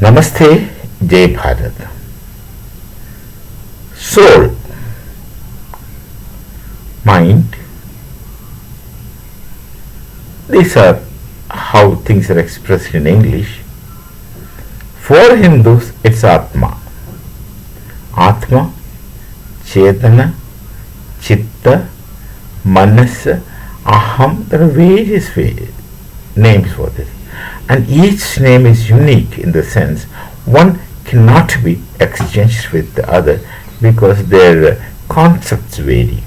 Namaste, Jai Bharat. Soul, mind, these are how things are expressed in English. For Hindus, it's Atma. Atma, Chetana, Chitta, Manasa, Aham. There are various names for this. And each name is unique in the sense one cannot be exchanged with the other because their concepts vary.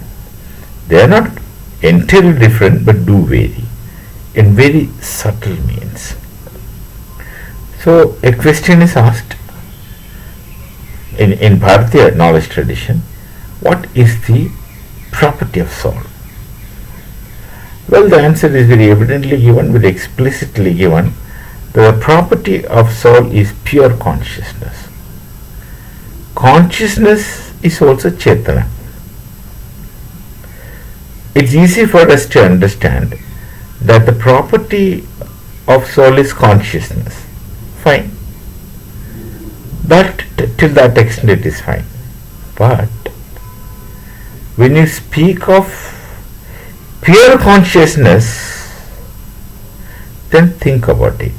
They are not entirely different but do vary in very subtle means. So a question is asked in Bharatiya knowledge tradition, what is the property of soul? Well, the answer is very evidently given, very explicitly given. The property of soul is pure consciousness. Consciousness is also Chetana. It's easy for us to understand that the property of soul is consciousness. Fine. That till that extent it is fine. But when you speak of pure consciousness, then think about it.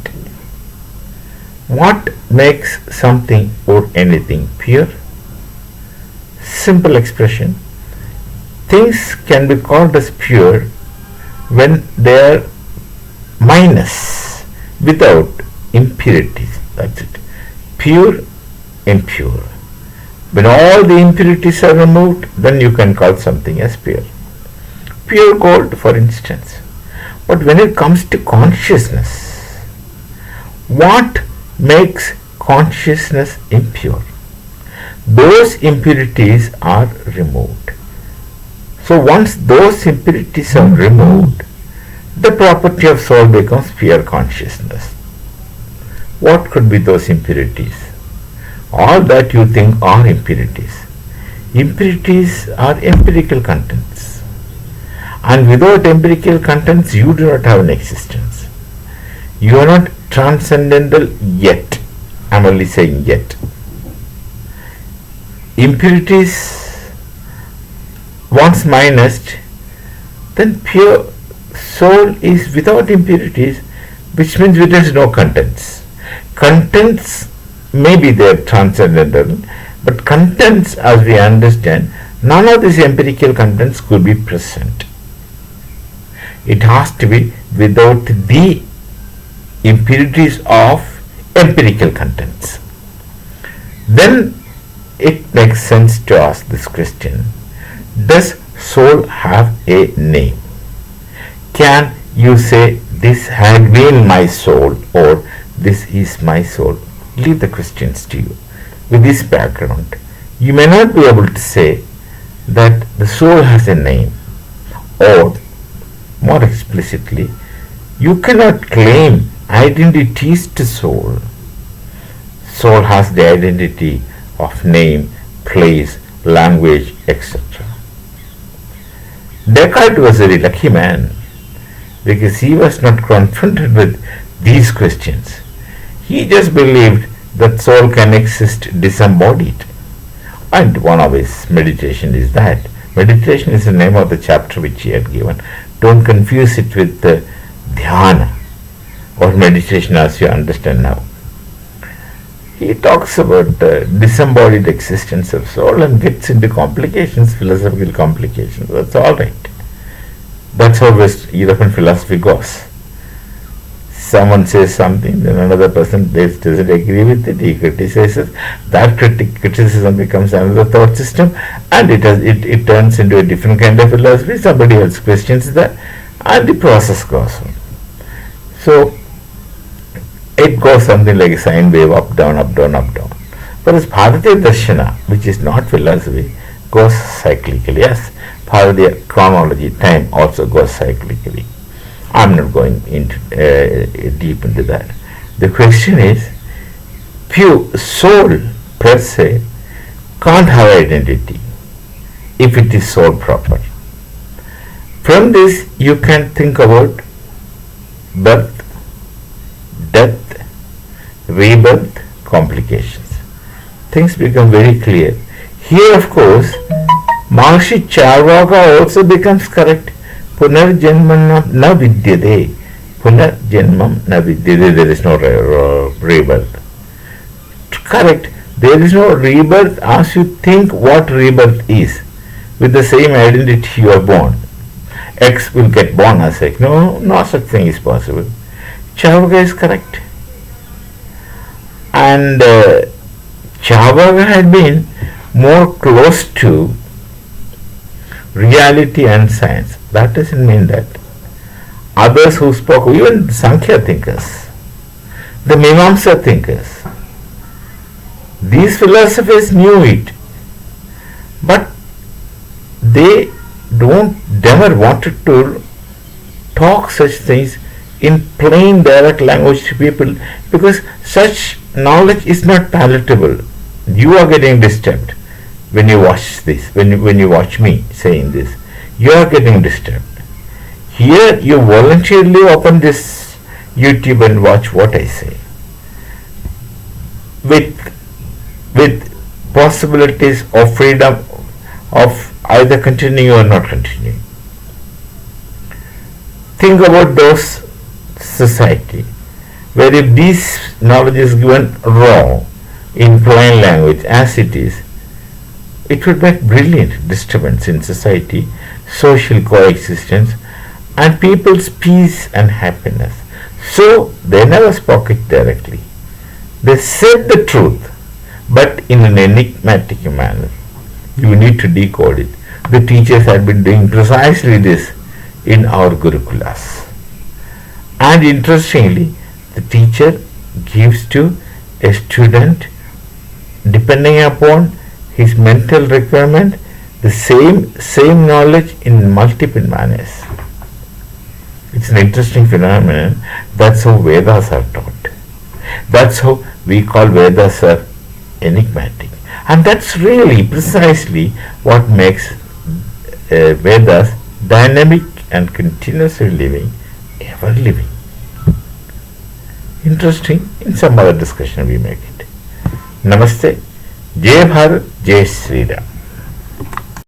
What makes something or anything pure? Simple expression. Things can be called as pure when they are minus, without impurities. That's it. Pure, impure. When all the impurities are removed, then you can call something as pure. Pure gold, for instance. But when it comes to consciousness, what makes consciousness impure? Those impurities are removed. So once those impurities are removed, the property of soul becomes pure consciousness. What could be those impurities? All that you think are impurities. Impurities are empirical contents. And without empirical contents, you do not have an existence. You are not transcendental yet. I am only saying yet. Impurities, once minused, then pure soul is without impurities, which means it has no contents. Contents may be there transcendental, but contents, as we understand, none of these empirical contents could be present. It has to be without the impurities of empirical contents. Then it makes sense to ask this question: does soul have a name? Can you say this had been my soul or this is my soul? Leave the questions to you. With this background, you may not be able to say that the soul has a name, or more explicitly, you cannot claim identities to soul. Soul has the identity of name, place, language, etc. Descartes was a very lucky man because he was not confronted with these questions. He just believed that soul can exist disembodied. And one of his meditation is that. Meditation is the name of the chapter which he had given. Don't confuse it with dhyana or meditation as you understand now. He talks about the disembodied existence of soul and gets into complications, philosophical complications. That's all right. That's how West European philosophy goes. Someone says something, then another person doesn't agree with it, he criticizes. That criticism becomes another thought system, and it turns into a different kind of philosophy. Somebody else questions that, and the process goes on. So it goes something like a sine wave, up, down, up, down, up, down. Whereas Bharatiya Darshana, which is not philosophy, goes cyclically. Yes, Bharatiya chronology, time also goes cyclically. I'm not going into deep into that. The question is, pure soul per se can't have identity if it is soul proper. From this you can think about birth, death, rebirth, complications. Things become very clear. Here, of course, Maharishi Charvaka also becomes correct. Punarjanmam na vidyate. Punarjanmam na vidyate. There is no rebirth. Correct. There is no rebirth as you think what rebirth is. With the same identity you are born. X will get born as X. No such thing is possible. Charvaka is correct. And Charvaka had been more close to reality and science. That doesn't mean that others who spoke, even Sankhya thinkers, the Mimamsa thinkers, these philosophers knew it, but they never wanted to talk such things in plain direct language to people, because such knowledge is not palatable. You are getting disturbed when you watch this, when you watch me saying this. You are getting disturbed. Here you voluntarily open this YouTube and watch what I say, with possibilities of freedom of either continuing or not continuing. Think about those society where if this knowledge is given raw in plain language as it is, it would make brilliant disturbance in society, social coexistence, and people's peace and happiness. So they never spoke it directly. They said the truth, but in an enigmatic manner. You need to decode it. The teachers had been doing precisely this in our Gurukulas. And interestingly, the teacher gives to a student, depending upon his mental requirement, the same knowledge in multiple manners. It's an interesting phenomenon. That's how Vedas are taught. That's how we call Vedas are enigmatic. And that's really precisely what makes Vedas dynamic and continuously living, ever living. Interesting. In some other discussion we make it. Namaste. Jai Bharat, Jai Sri Ram.